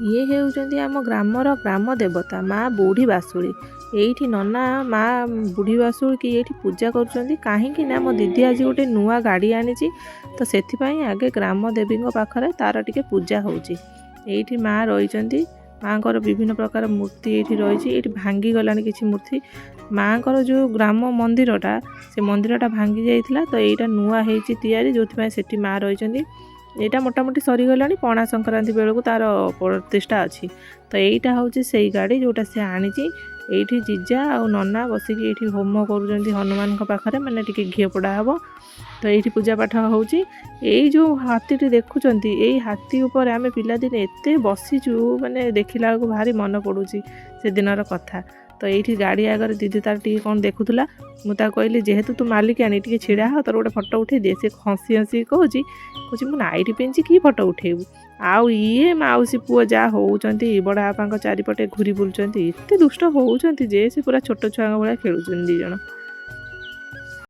ଇଏ ହେଉଛନ୍ତି ଆମ ଗ୍ରାମର ଗ୍ରାମ ଦେବତା ମା ବୁଢ଼ୀ ବାସୁଳି। ଏଇଠି ନନା ମା ବୁଢ଼ୀ ବାସୁଳି କି ଏଇଠି ପୂଜା କରୁଛନ୍ତି। କାହିଁକି ନା ମୋ ଦିଦି ଆଜି ଗୋଟେ ନୂଆ ଗାଡ଼ି ଆଣିଛି, ତ ସେଥିପାଇଁ ଆଗେ ଗ୍ରାମ ଦେବୀଙ୍କ ପାଖରେ ତାର ଟିକେ ପୂଜା ହେଉଛି। ଏଇଠି ମା ରହିଛନ୍ତି, ମାଙ୍କର ବିଭିନ୍ନ ପ୍ରକାର ମୂର୍ତ୍ତି ଏଇଠି ରହିଛି। ଏଇଠି ଭାଙ୍ଗିଗଲାଣି କିଛି ମୂର୍ତ୍ତି। ମାଙ୍କର ଯେଉଁ ଗ୍ରାମ ମନ୍ଦିରଟା, ସେ ମନ୍ଦିରଟା ଭାଙ୍ଗି ଯାଇଥିଲା, ତ ଏଇଟା ନୂଆ ହେଇଛି ତିଆରି, ଯେଉଁଥିପାଇଁ ସେଠି ମା ରହିଛନ୍ତି। ଏଇଟା ମୋଟାମୋଟି ସରିଗଲାଣି, ପଣା ସଂକ୍ରାନ୍ତି ବେଳକୁ ତାର ପ୍ରତିଷ୍ଠା ଅଛି। ତ ଏଇଟା ହେଉଛି ସେଇ ଗାଡ଼ି ଯେଉଁଟା ସେ ଆଣିଛି। ଏଇଠି ଜିଜା ଆଉ ନନା ବସିକି ଏଇଠି ହୋମ କରୁଛନ୍ତି ହନୁମାନଙ୍କ ପାଖରେ, ମାନେ ଟିକେ ଘିଅ ପୋଡ଼ା ହେବ। ତ ଏଇଠି ପୂଜାପାଠ ହେଉଛି। ଏଇ ଯେଉଁ ହାତୀଟି ଦେଖୁଛନ୍ତି, ଏଇ ହାତୀ ଉପରେ ଆମେ ପିଲାଦିନେ ଏତେ ବସିଛୁ, ମାନେ ଦେଖିଲା ବେଳକୁ ଭାରି ମନେ ପଡ଼ୁଛି ସେଦିନର କଥା। ତ ଏଇଠି ଗାଡ଼ି ଆଗରେ ଦିଦି ତାର ଟିକେ କ'ଣ ଦେଖୁଥିଲା। ମୁଁ ତାକୁ କହିଲି, ଯେହେତୁ ତୁ ମାଲିକାଣୀ ଟିକେ ଛିଡ଼ା ହ, ତୋର ଗୋଟେ ଫଟୋ ଉଠେଇ ଦିଏ। ସେ ହସି ହସି କହୁଛି ମୁଁ ନାଇଟି ପିନ୍ଧି କି ଫଟୋ ଉଠେଇବୁ। ଆଉ ଇଏ ମାଉସୀ ପୁଅ ଯାହା ହେଉଛନ୍ତି, ବଡ଼ ବାପାଙ୍କ ଚାରିପଟେ ଘୁରି ବୁଲୁଛନ୍ତି। ଏତେ ଦୁଷ୍ଟ ହେଉଛନ୍ତି ଯେ ସେ ପୁରା ଛୋଟ ଛୁଆଙ୍କ ଭଳିଆ ଖେଳୁଛନ୍ତି 2 ଜଣ।